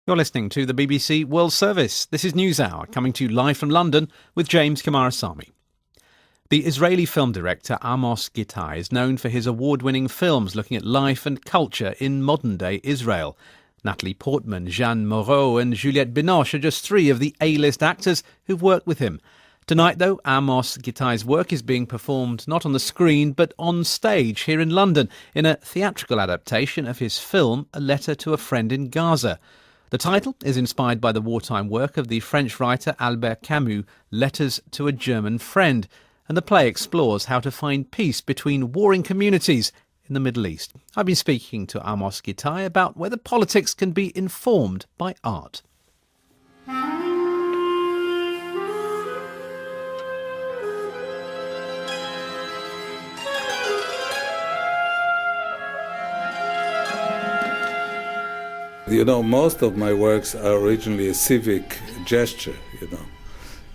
You're listening to the BBC World Service. This is NewsHour, coming to you live from London with James Kamarasamy. The Israeli film director Amos Gitai is known for his award-winning films looking at life and culture in modern-day Israel. Natalie Portman, Jeanne Moreau and Juliette Binoche are just three of the A-list actors who've worked with him. Tonight, though, Amos Gitai's work is being performed not on the screen but on stage here in London in a theatrical adaptation of his film A Letter to a Friend in Gaza. The title is inspired by the wartime work of the French writer Albert Camus' Letters to a German Friend, and the play explores how to find peace between warring communities in the Middle East. I've been speaking to Amos Gitai about whether politics can be informed by art. You know, most of my works are originally a civic gesture,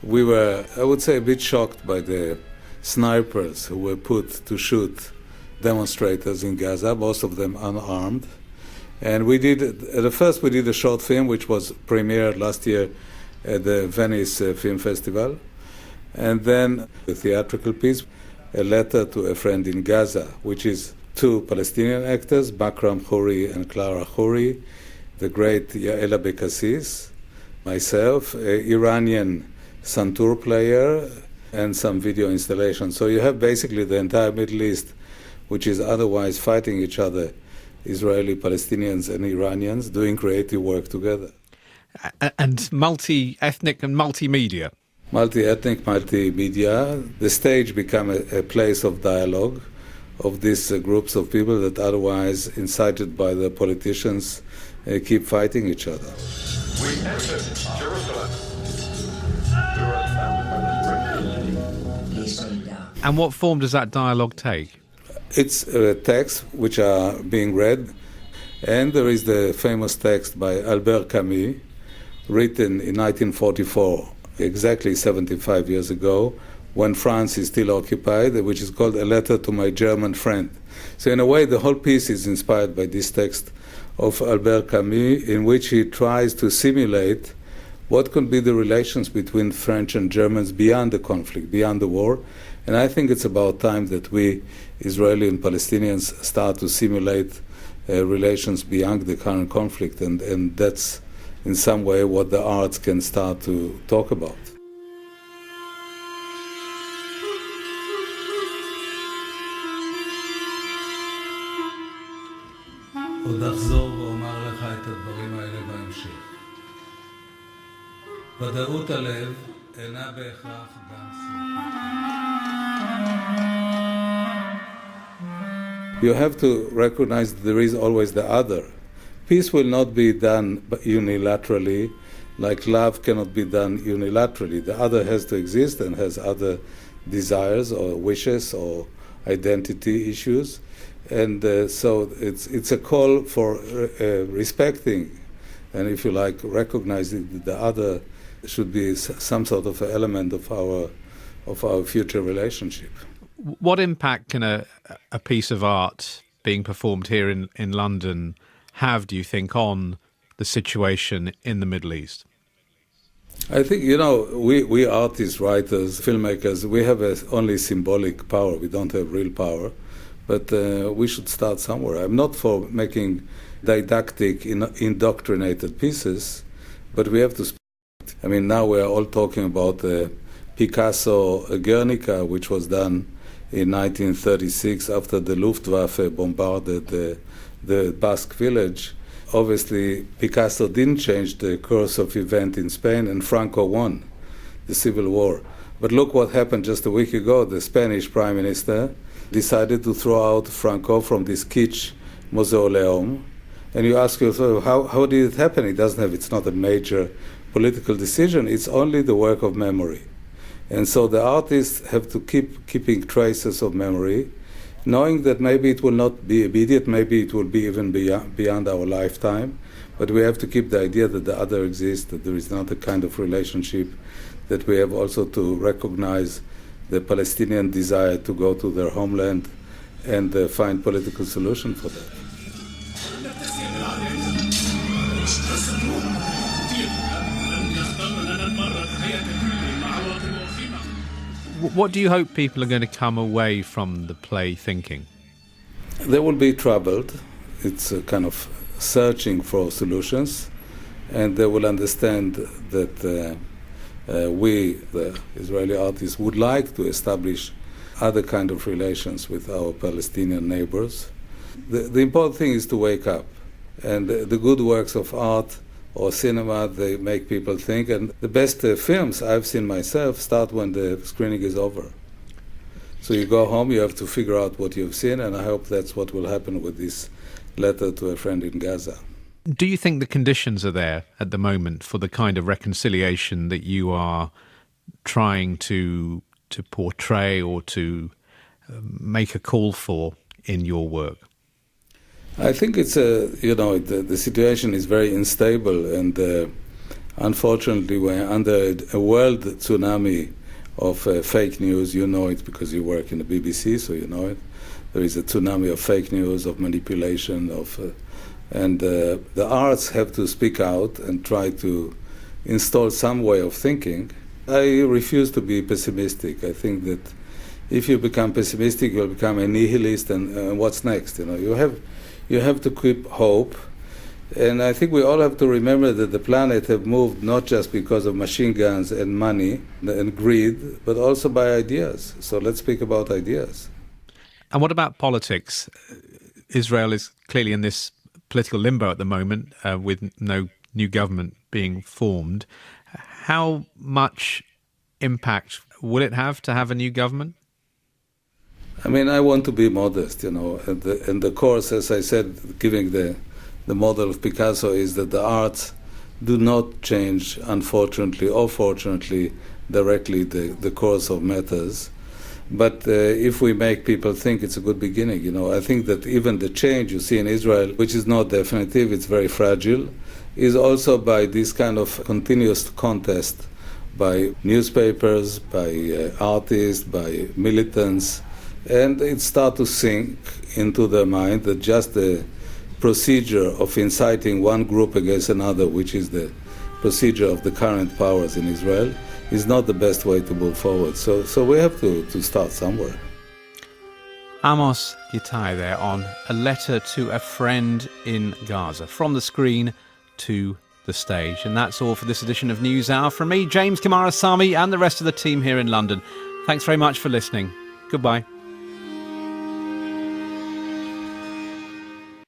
We were, I would say, a bit shocked by the snipers who were put to shoot demonstrators in Gaza, most of them unarmed. And we did a short film which was premiered last year at the Venice Film Festival. And then a theatrical piece, A Letter to a Friend in Gaza, which is two Palestinian actors, Makram Khouri and Clara Khouri, the great Yaela Bekassis, myself, an Iranian santur player, and some video installation. So you have basically the entire Middle East, which is otherwise fighting each other, Israeli, Palestinians and Iranians, doing creative work together. And multi-ethnic and multimedia. Multi-ethnic, multimedia. The stage became a place of dialogue of these groups of people that otherwise, incited by the politicians, keep fighting each other. We enter Jerusalem. And what form does that dialogue take? It's texts which are being read, and there is the famous text by Albert Camus, written in 1944, exactly 75 years ago, when France is still occupied, which is called A Letter to My German Friend. So in a way, the whole piece is inspired by this text of Albert Camus, in which he tries to simulate what could be the relations between French and Germans beyond the conflict, beyond the war. And I think it's about time that we, Israeli and Palestinians, start to simulate relations beyond the current conflict. And that's, in some way, what the arts can start to talk about. עוד אחזור ואומר לך את הדברים האלה בהמשך. ודאות הלב אינה בהכרח גם שמחה. You have to recognize that there is always the other. Peace will not be done unilaterally, like love cannot be done unilaterally. The other has to exist and has other desires or wishes or identity issues. And so it's a call for respecting and, if you like, recognizing that the other should be some sort of element of our future relationship. What impact can a piece of art being performed here in London have, do you think, on the situation in the Middle East? I think, we artists, writers, filmmakers, we have only symbolic power. We don't have real power. But we should start somewhere. I'm not for making didactic, indoctrinated pieces, but we have to speak. I mean, now we are all talking about Picasso Guernica, which was done in 1936 after the Luftwaffe bombarded the Basque village. Obviously, Picasso didn't change the course of event in Spain, and Franco won the Civil War. But look what happened just a week ago. The Spanish Prime Minister decided to throw out Franco from this kitsch mausoleum. And you ask yourself, how did it happen? It's not a major political decision. It's only the work of memory. And so the artists have to keeping traces of memory, knowing that maybe it will not be immediate, maybe it will be even beyond our lifetime. But we have to keep the idea that the other exists, that there is another kind of relationship, that we have also to recognize the Palestinian desire to go to their homeland and find political solution for that. What do you hope people are going to come away from the play thinking? They will be troubled. It's a kind of searching for solutions, and they will understand that we, the Israeli artists, would like to establish other kind of relations with our Palestinian neighbors. The important thing is to wake up, and the good works of art or cinema, they make people think, and the best films I've seen myself start when the screening is over. So you go home, you have to figure out what you've seen, and I hope that's what will happen with this letter to a friend in Gaza. Do you think the conditions are there at the moment for the kind of reconciliation that you are trying to portray or to make a call for in your work? I think it's the situation is very unstable, and unfortunately we're under a world tsunami of fake news. You know it because you work in the BBC, so you know it. There is a tsunami of fake news, of manipulation, and the arts have to speak out and try to install some way of thinking. I refuse to be pessimistic. I think that if you become pessimistic, you'll become a nihilist, and what's next? You have to keep hope. And I think we all have to remember that the planet have moved not just because of machine guns and money and greed, but also by ideas. So let's speak about ideas. And what about politics? Israel is clearly in this political limbo at the moment, with no new government being formed. How much impact will it have to have a new government? I mean, I want to be modest, and the course, as I said, giving the model of Picasso is that the arts do not change, unfortunately or fortunately, directly the course of matters. But if we make people think, it's a good beginning. I think that even the change you see in Israel, which is not definitive, it's very fragile, is also by this kind of continuous contest by newspapers, by artists, by militants. And it starts to sink into their mind that just the procedure of inciting one group against another, which is the procedure of the current powers in Israel, is not the best way to move forward. So we have to start somewhere. Amos Gitai there on A Letter to a Friend in Gaza, from the screen to the stage. And that's all for this edition of News Hour. From me, James Kamarasamy, and the rest of the team here in London. Thanks very much for listening. Goodbye.